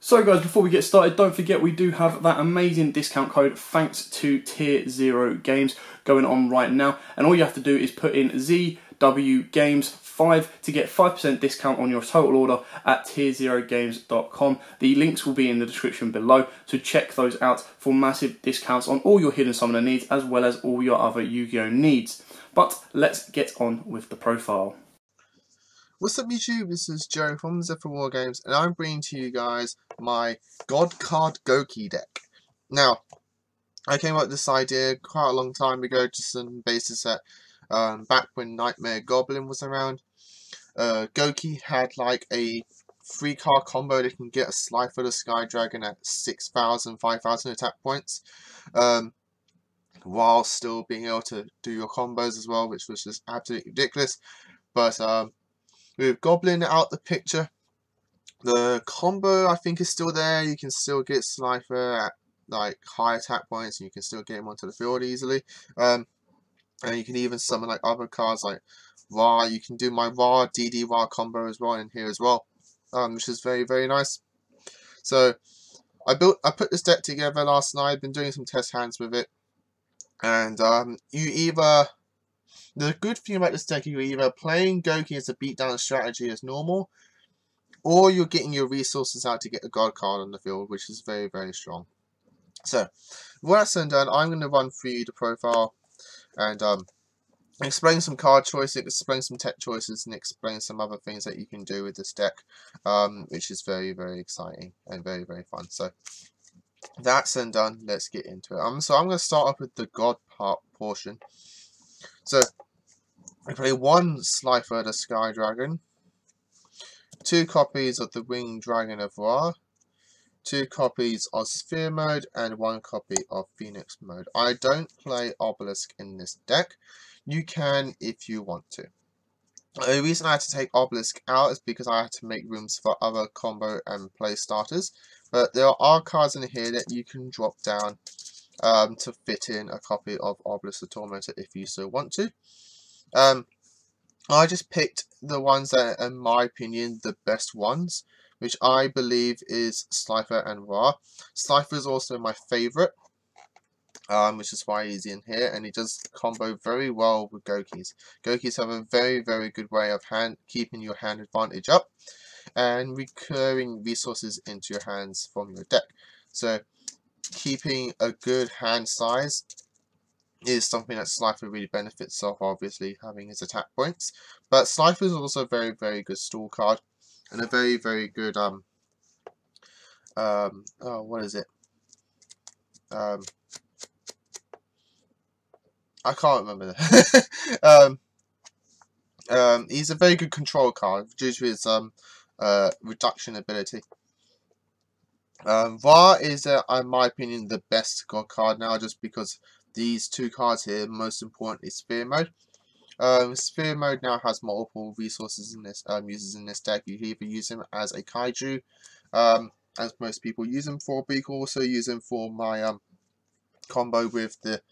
So guys, before we get started, don't forget we do have that amazing discount code thanks to Tier 0 Games going on right now. And all you have to do is put in ZWGames5 to get 5% discount on your total order at tier0games.com. The links will be in the description below, so check those out for massive discounts on all your Hidden Summoner needs as well as all your other Yu-Gi-Oh needs. But let's get on with the profile. What's up YouTube, this is Joe from Zephyr Wargames, and I'm bringing to you guys my God Card Gouki deck. Now, I came up with this idea quite a long time ago, just on the basis that back when Nightmare Goblin was around, Gouki had like a 3-card combo that can get a Slifer the Sky Dragon at 6,000, 5,000 attack points, while still being able to do your combos as well, which was just absolutely ridiculous. But with Goblin out the picture, the combo I think is still there. You can still get Slifer at like high attack points, and you can still get him onto the field easily. And you can even summon like other cards like Ra. You can do my Ra DD Ra combo as well in here as well, which is very, very nice. So I put this deck together last night. I've been doing some test hands with it, and the good thing about this deck, you're either playing Gouki as a beatdown strategy as normal, or you're getting your resources out to get a God card on the field, which is very, very strong. So, with that said and done, I'm going to run through the profile and explain some card choices, explain some tech choices, and explain some other things that you can do with this deck, which is very, very exciting and very, very fun. So, that said and done, let's get into it. So I'm going to start off with the God part portion. So, I play 1 Slifer the Sky Dragon, 2 copies of the Winged Dragon of Ra, 2 copies of Sphere Mode, and 1 copy of Phoenix Mode. I don't play Obelisk in this deck. You can if you want to. The reason I had to take Obelisk out is because I had to make rooms for other combo and play starters. But there are cards in here that you can drop down to fit in a copy of Obelisk the Tormentor if you so want to. I just picked the ones that are, in my opinion, the best ones, which I believe is Slifer and Ra. Slifer is also my favourite, which is why he's in here, and he does combo very well with Goukis. Goukis have a very, very good way of keeping your hand advantage up and recurring resources into your hands from your deck. So, keeping a good hand size is something that Slifer really benefits of, obviously having his attack points. But Slifer is also a very, very good stall card, and a very, very good what is it? I can't remember. He's a very good control card due to his reduction ability. Ra is, in my opinion, the best God card now, just because these 2 cards here, most importantly, Sphere Mode. Sphere Mode now has multiple resources in this, uses in this deck. You can either use him as a Kaiju, as most people use him for, but you can also use him for my combo with the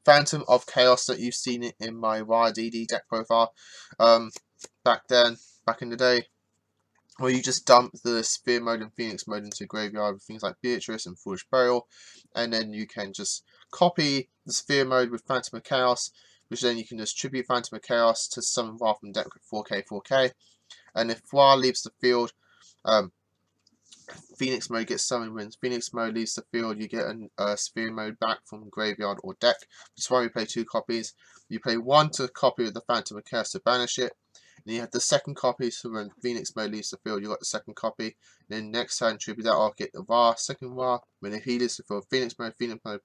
Phantom of Chaos that you've seen in my Ra DD deck profile back in the day, where you just dump the Sphere Mode and Phoenix Mode into graveyard with things like Beatrice and Foolish Burial, and then you can just copy the Sphere Mode with Phantom of Chaos, which then you can just tribute Phantom of Chaos to summon Ra from deck with 4k, and if Ra leaves the field, Phoenix Mode gets summoned. When Phoenix Mode leaves the field, you get a Sphere Mode back from graveyard or deck, which is why we play 2 copies. You play 1 to copy of the Phantom of Chaos to banish it, and you have the second copy, so when Phoenix Mode leaves the field, you got the second copy. And then next turn, tribute that off, get the Ra, second Ra. When if he leaves the field, Phoenix Mode,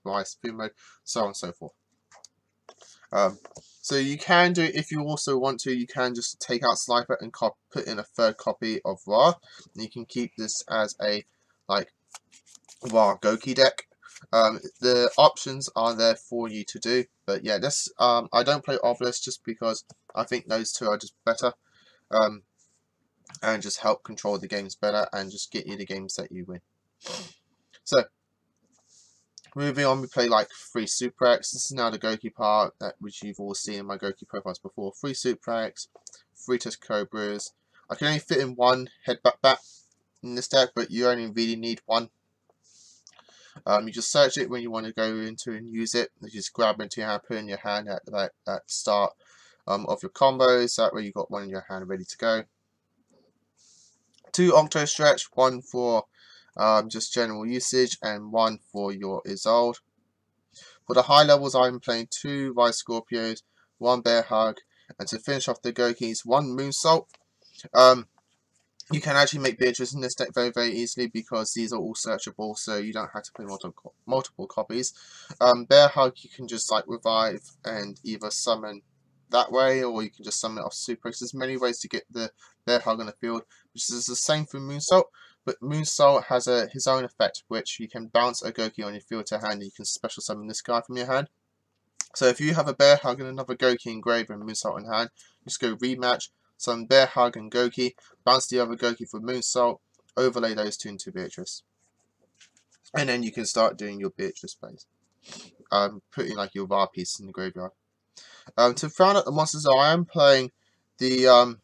Ra, Sphere Mode, so on and so forth. So you can do, if you also want to, you can just take out Slifer and put in a 3rd copy of Ra. And you can keep this as a Ra Gouki deck. The options are there for you to do, but yeah, this I don't play Obelisk just because I think those 2 are just better, and just help control the games better and just get you the games that you win. So, moving on, we play like 3 Super X. This is now the Gouki part, which you've all seen in my Gouki profiles before. 3 Super X, 3 Test Cobras. I can only fit in 1 Headbutt Bat, in this deck, but you only really need one. You just search it when you want to go into and use it. You just grab into your hand, put it in your hand at the start of your combos. That way you got one in your hand ready to go. 2 Octo Stretch, 1 for just general usage, and 1 for your Isolde. For the high levels, I'm playing 2 Vice Scorpios, 1 Bear Hug, and to finish off the Gokis, 1 Moonsault. You can actually make Beatrice in this deck very, very easily because these are all searchable, so you don't have to play multiple copies. Bear Hug, you can just like revive and either summon that way, or you can just summon it off Super X. There's many ways to get the Bear Hug on the field, which is the same for Moonsault, but Moonsault has his own effect, which you can bounce a Gouki on your field to hand, and you can special summon this guy from your hand. So if you have a Bear Hug and another Gouki in grave and Moonsault in hand, just go rematch, summon Bear Hug and Gouki, bounce the other Gouki for Moonsault, overlay those 2 into Beatrice. And then you can start doing your Beatrice plays. Putting like your VAR pieces in the graveyard. To round out the monsters, I am playing the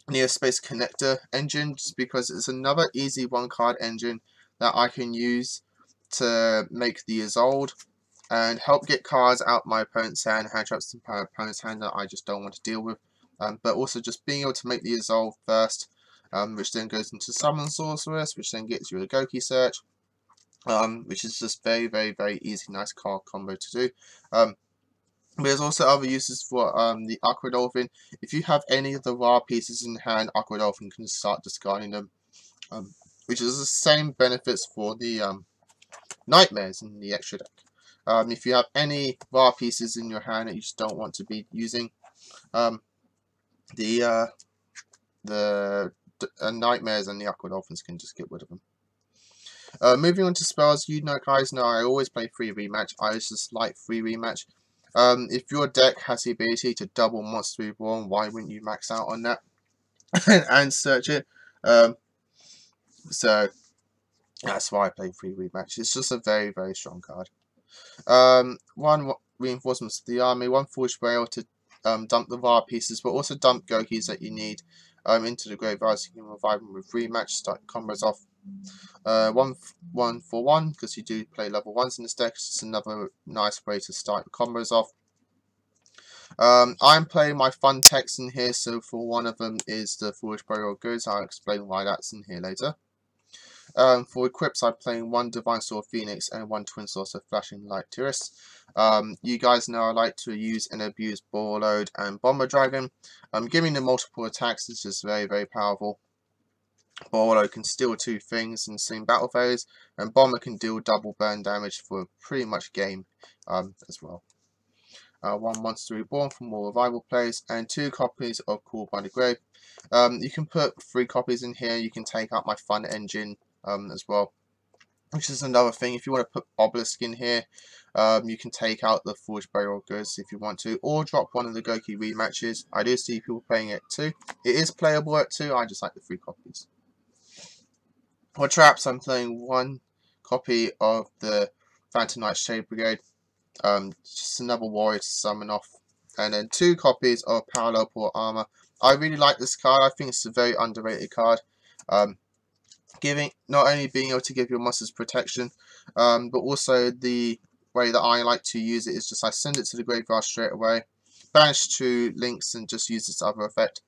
Neospace Connector engine, just because it's another easy 1-card engine that I can use to make the Isolde and help get cards out my opponent's hand traps in my opponent's hand that I just don't want to deal with. But also just being able to make the Isolde first, which then goes into Summon Sorceress, which then gets you a Gouki search, which is just very, very, very easy, nice card combo to do. There's also other uses for the Aqua Dolphin. If you have any of the raw pieces in hand, Aqua Dolphin can start discarding them, which is the same benefits for the Nightmares in the extra deck. If you have any raw pieces in your hand that you just don't want to be using, the Nightmares and the Aqua Dolphins can just get rid of them. Moving on to spells, you know, guys know I always play free rematch. I just like free rematch. If your deck has the ability to double Monster Reborn, why wouldn't you max out on that and search it? So that's why I play free rematch. It's just a very, very strong card. 1 reinforcements of the army, 1 Forge Rail to dump the VAR pieces, but also dump Gokis that you need into the graveyard so you can revive them with rematch, start combos off. 1 for 1 because you do play level 1s in this deck. It's another nice way to start your combos off. I'm playing my fun techs in here, so for one of them is the Forge Burial Goods. I'll explain why that's in here later. For equips, I'm playing 1 Divine Sword Phoenix and 1 Twin Saucer Flashing Light Tourist. You guys know I like to use and abuse Warlord and Bomber Dragon. Giving them multiple attacks is just very, very powerful. Warlord can steal 2 things in the same battle phase, and Bomber can deal double burn damage for pretty much game as well. 1 Monster Reborn for more revival plays, and 2 copies of Called by the Grave. You can put 3 copies in here. You can take out my fun engine as well, which is another thing. If you want to put Obelisk in here, you can take out the Forge Burial Goods if you want to, or drop one of the Gouki rematches. I do see people playing it too. It is playable at 2. I just like the 3 copies. For traps, I'm playing 1 copy of the Phantom Knight Shade Brigade. Just another warrior to summon off, and then 2 copies of Parallel Port Armor. I really like this card. I think it's a very underrated card. Giving not only being able to give your monsters protection, but also the way that I like to use it is just I send it to the graveyard straight away, banish 2 links, and just use this other effect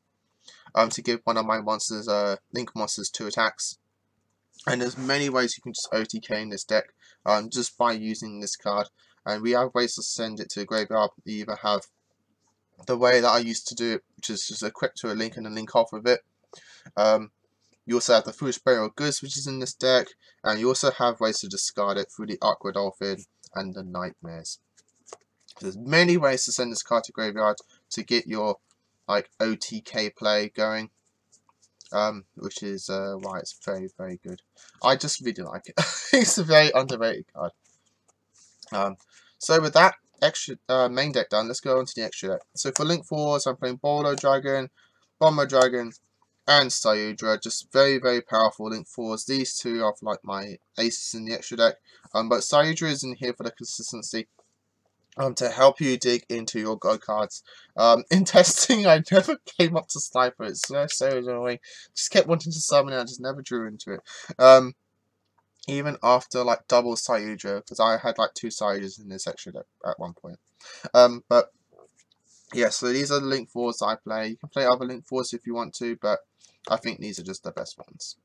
to give one of my monsters, link monsters, 2 attacks. And there's many ways you can just OTK in this deck just by using this card. And we have ways to send it to the graveyard. You either have the way that I used to do it, which is just equip to a link and then link off with it. You also have the Foolish Burial Goods, which is in this deck, and you also have ways to discard it through the Aqua Dolphin and the Nightmares. There's many ways to send this card to graveyard to get your like OTK play going. Which is why it's very, very good. I just really like it. It's a very underrated card. So with that extra main deck done, let's go on to the extra deck. So for Link 4s, I'm playing Bolo Dragon, Bomber Dragon, and Sayudra. Just very, very powerful Link 4s. These 2 are like my aces in the extra deck. But Sayudra is in here for the consistency. to help you dig into your God cards. In testing, I never came up to Sniper. It's so annoying. Just kept wanting to summon it, I just never drew into it. Even after like double Sayujo, because I had like 2 Sayujos in this section at one point. But yeah, so these are the Link 4s I play. You can play other Link 4s if you want to, but I think these are just the best ones.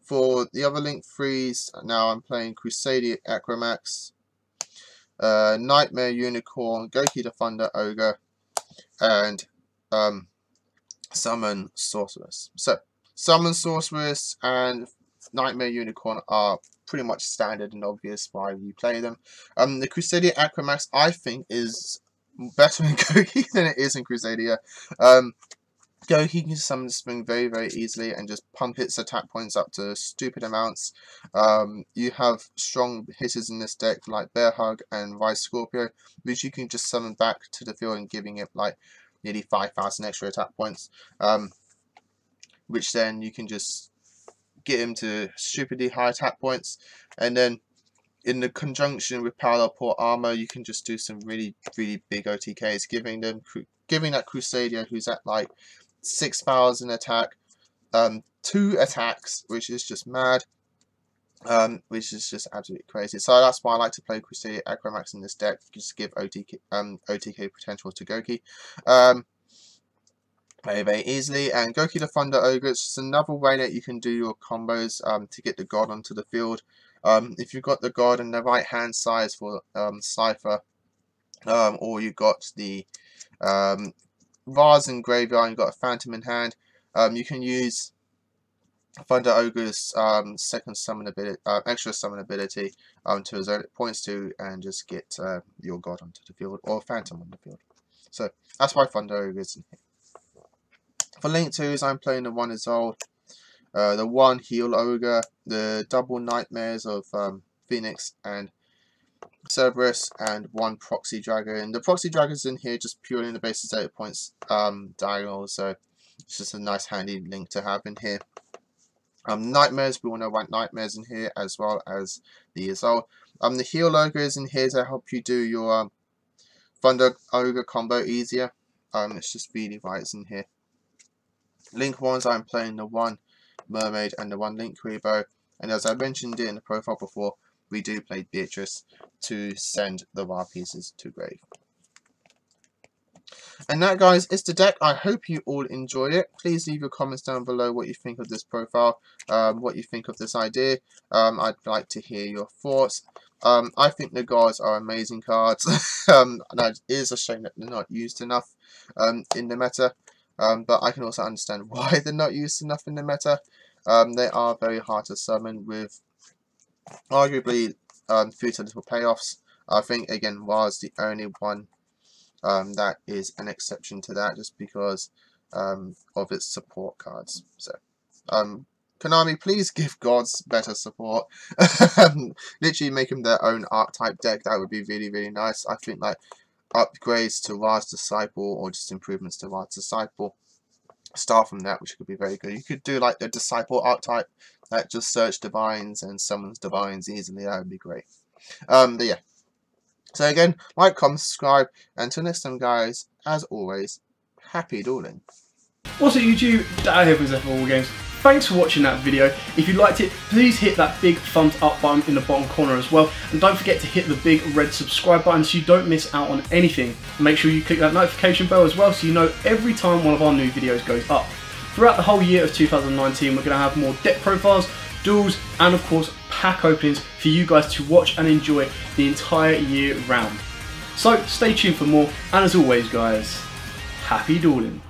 For the other Link 3s, now I'm playing Crusadia Acromax, Nightmare Unicorn, Gouki the Thunder Ogre, and Summon Sorceress. So, Summon Sorceress and Nightmare Unicorn are pretty much standard and obvious why you play them. The Crusadia Acromax, I think, is better in Gouki than it is in Crusadia. Gouki can summon the Spring very easily and just pump its attack points up to stupid amounts. You have strong hitters in this deck like Bear Hug and Vice Scorpio, which you can just summon back to the field and giving it like nearly 5,000 extra attack points. Which then you can just get him to stupidly high attack points, and then in the conjunction with Parallel Port Armor, you can just do some really big OTKs, giving that Crusadia, who's at like 6,000 attack, 2 attacks, which is just mad, which is just absolutely crazy. So that's why I like to play Crusadia Acromax in this deck, just give OTK potential to Gouki. Very easily. And Gouki the Thunder Ogre, it's just another way that you can do your combos to get the god onto the field. If you've got the god in the right hand side for Cypher, or you've got the Vase in graveyard and you've got a Phantom in hand, you can use Thunder Ogre's second summon ability, extra summon ability to his own points to, and just get your god onto the field, or Phantom on the field. So that's why Thunder Ogre is in here. For Link 2s, I'm playing the 1 Isolde, the 1 Heal Ogre, the double Nightmares of Phoenix and Cerberus, and 1 Proxy Dragon. The Proxy Dragon's in here just purely on the basis of 8 points diagonal, so it's just a nice handy link to have in here. Nightmares, we all know what Nightmares in here, as well as the Isolde. The Heal Ogre is in here to help you do your Thunder Ogre combo easier. It's just really why it's in here. Link 1s, I'm playing the 1 Mermaid and the 1 Link Rebo, and as I mentioned it in the profile before, we do play Beatrice to send the wild pieces to grave. And that, guys, is the deck. I hope you all enjoyed it. Please leave your comments down below what you think of this profile, what you think of this idea. I'd like to hear your thoughts. I think the gods are amazing cards. And it is a shame that they're not used enough in the meta. But I can also understand why they're not used enough in the meta. They are very hard to summon with arguably future little payoffs. I think, again, was the only one that is an exception to that, just because of its support cards. So, Konami, please give gods better support. Literally make them their own archetype deck. That would be really nice. I think like upgrades to Ra's Disciple, or just improvements to Ra's Disciple, start from that, which could be very good. You could do like the Disciple archetype that just search divines and summons divines easily. That would be great. But yeah, so again, like, comment, subscribe, and until next time, guys, as always, happy dueling. What's up, YouTube? Dad here from Zephyr Wargames. Thanks for watching that video. If you liked it, please hit that big thumbs up button in the bottom corner as well. And don't forget to hit the big red subscribe button so you don't miss out on anything. Make sure you click that notification bell as well so you know every time one of our new videos goes up. Throughout the whole year of 2019, we're going to have more deck profiles, duels, and of course pack openings for you guys to watch and enjoy the entire year round. So stay tuned for more, and as always, guys, happy dueling.